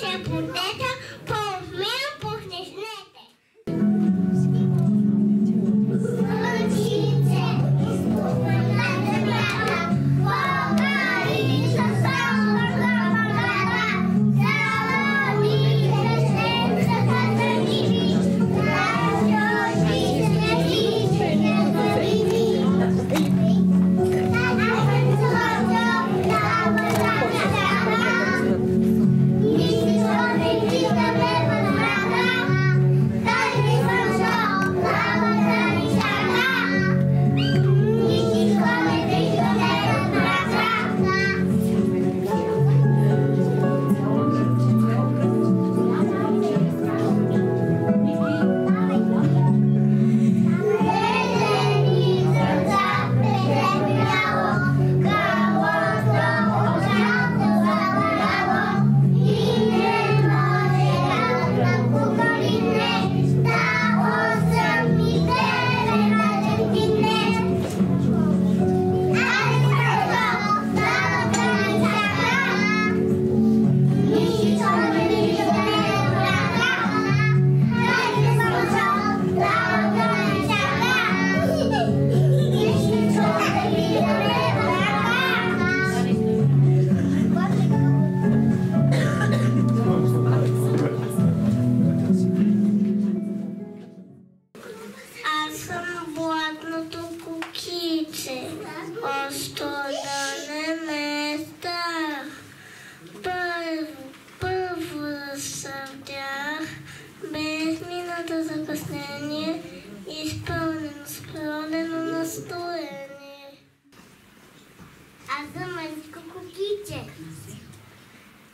се потета по мен пухнешнете. Слънчице, изпуква на земята, Българица само глава, Салони, Ръжденцата за ними, Радиоши следи, незавими.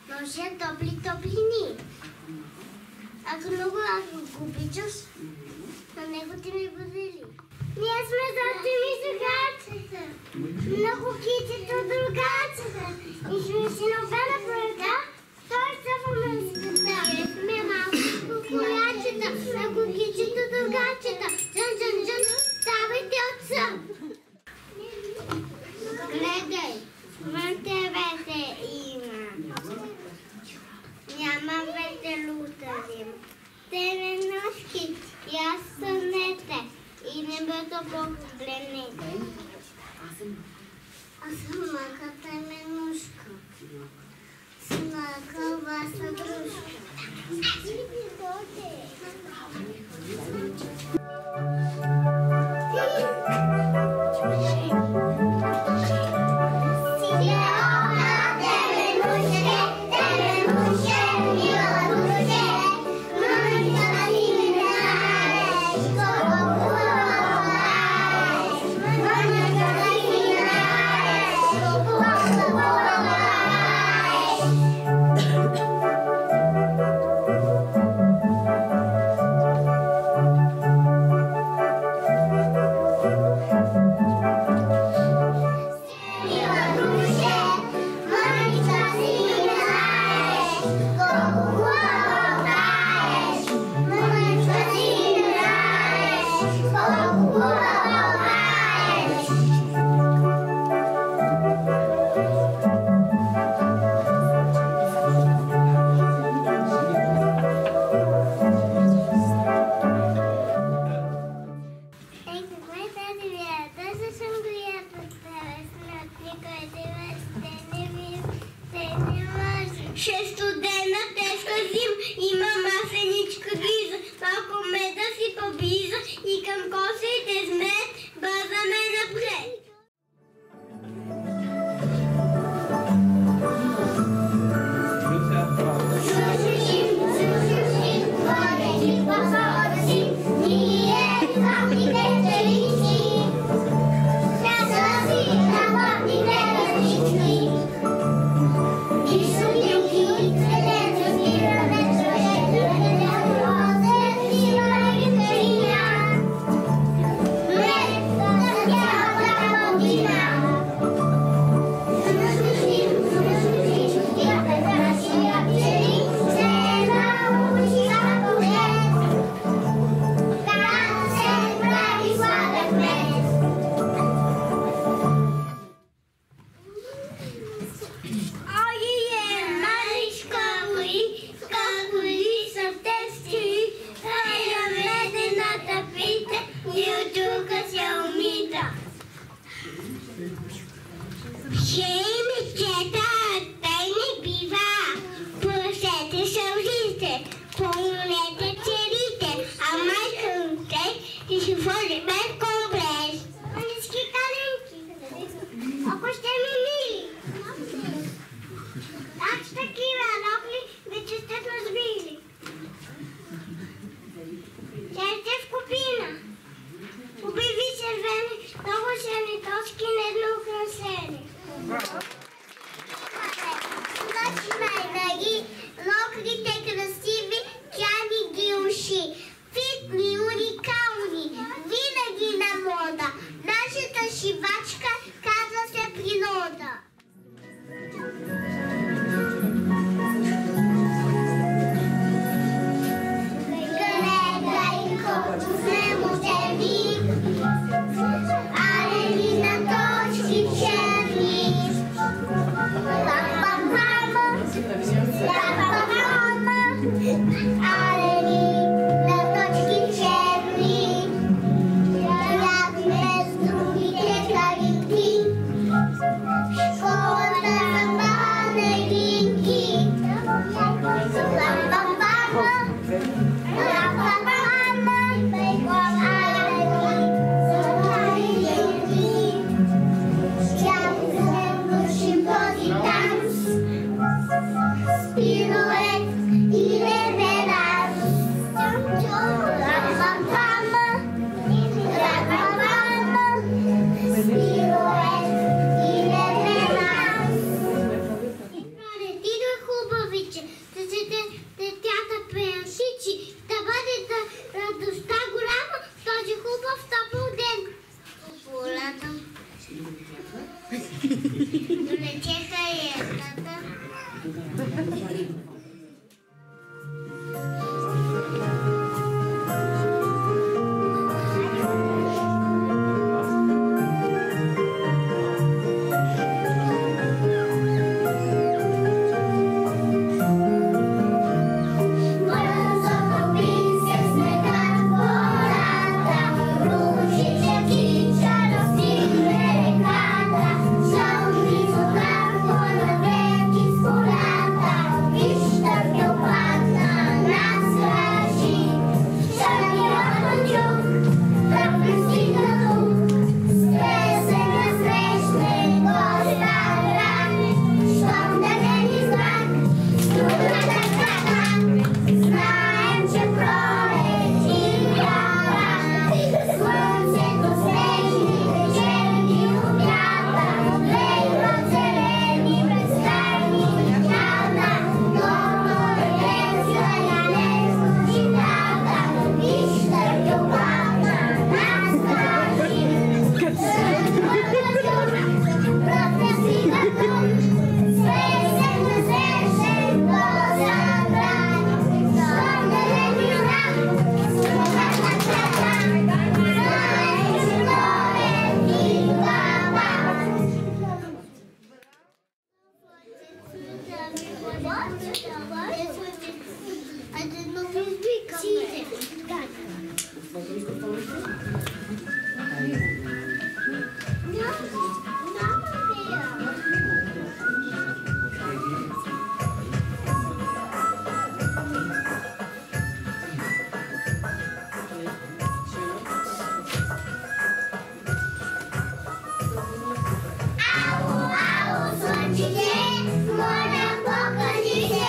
Ноже топлини. Ако много го обичаш, на него ти ми подели. Ние сме зато ми другачета. На кукичето другачета. И сме си новена пръга. Той са в местата. Сме малко кукулячета. На кукичето другачета. Джан, ставайте от сън. Гледай, вън тебе има. Няма ветелутари. Теленошки, ясънете и небето погледнете. Аз съм мака теленушка. Смака ваша дружка. такива рокли вече сте разбили. Сядете в купина. Обяви червени, много черни точки на едно украшение. Значи най-наги, роклите красиви, тя ни ги уши. Фитни, уникални, винаги на мода. Нашата шивачка казва се природа. Гледай, колко сме модерни, арени на точки черни. Ла-па-па-ма, ла-па-па-ма, арени на точки черни. Ряд без другите калинки, школата за балеринки. Ла-па-па-ма, ла-па-па-ма, арени за балеринки. Танц, пирует и реверанс. Ла-па-па-ма, ла-па-па-ма, пирует и реверанс. Дидо хубавиче, да се детята пеясичи, да бъде радостта голяма, този хубав топъл ден. Полата. Долечета и едната. Слънчите, моля покажи се.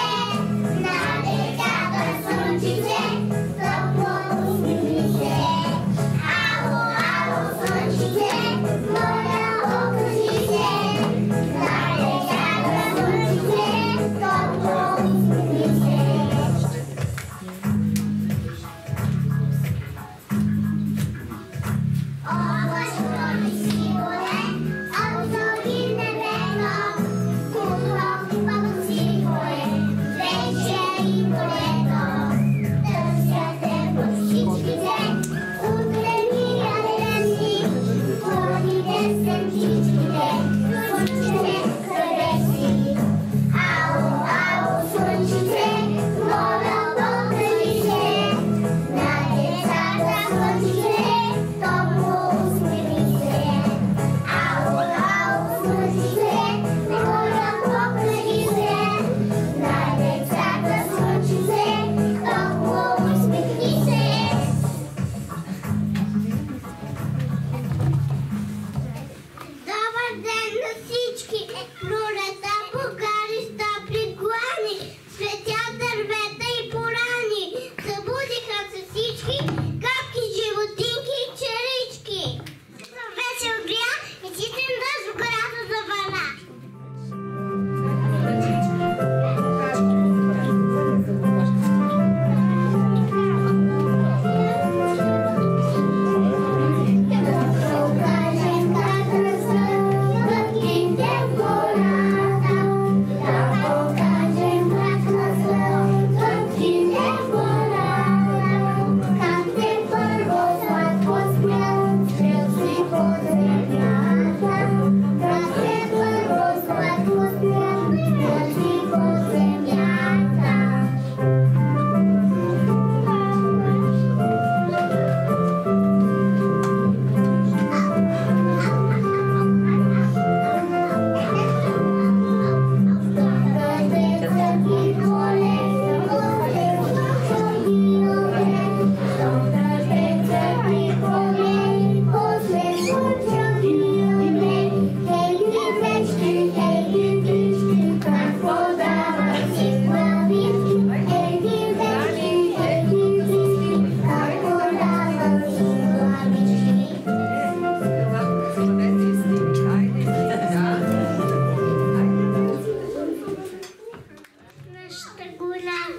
по-голям.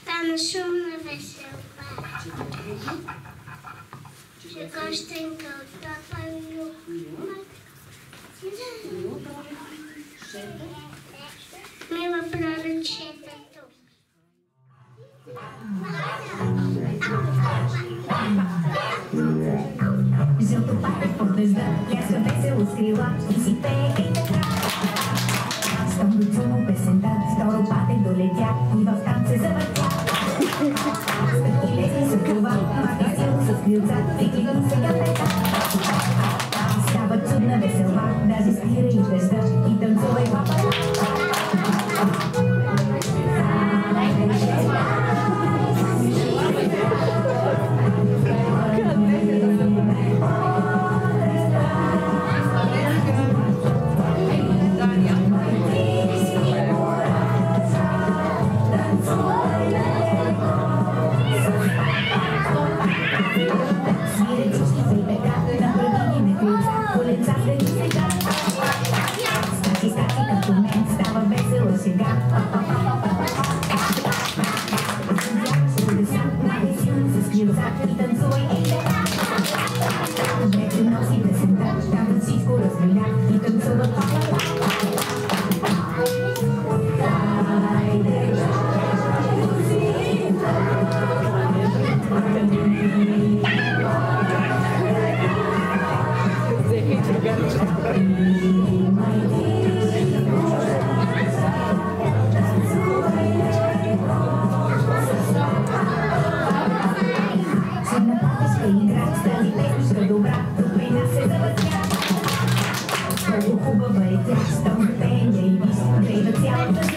Стана шумна веселба. Ще гощенка от папа и Мила пророчетето. Жълтопатът под дъжда пляска весело с крила и си пее ей така. Щом до чумо песента, второ патек долетя и в танц се завъртя. Стъпки лесни се това, махи силно с крилца, прикликам сега пета. Става чудна веселба, даже спира и дъжда и танцувай папа. Хубава е тя, щом пее и виж, грева цялата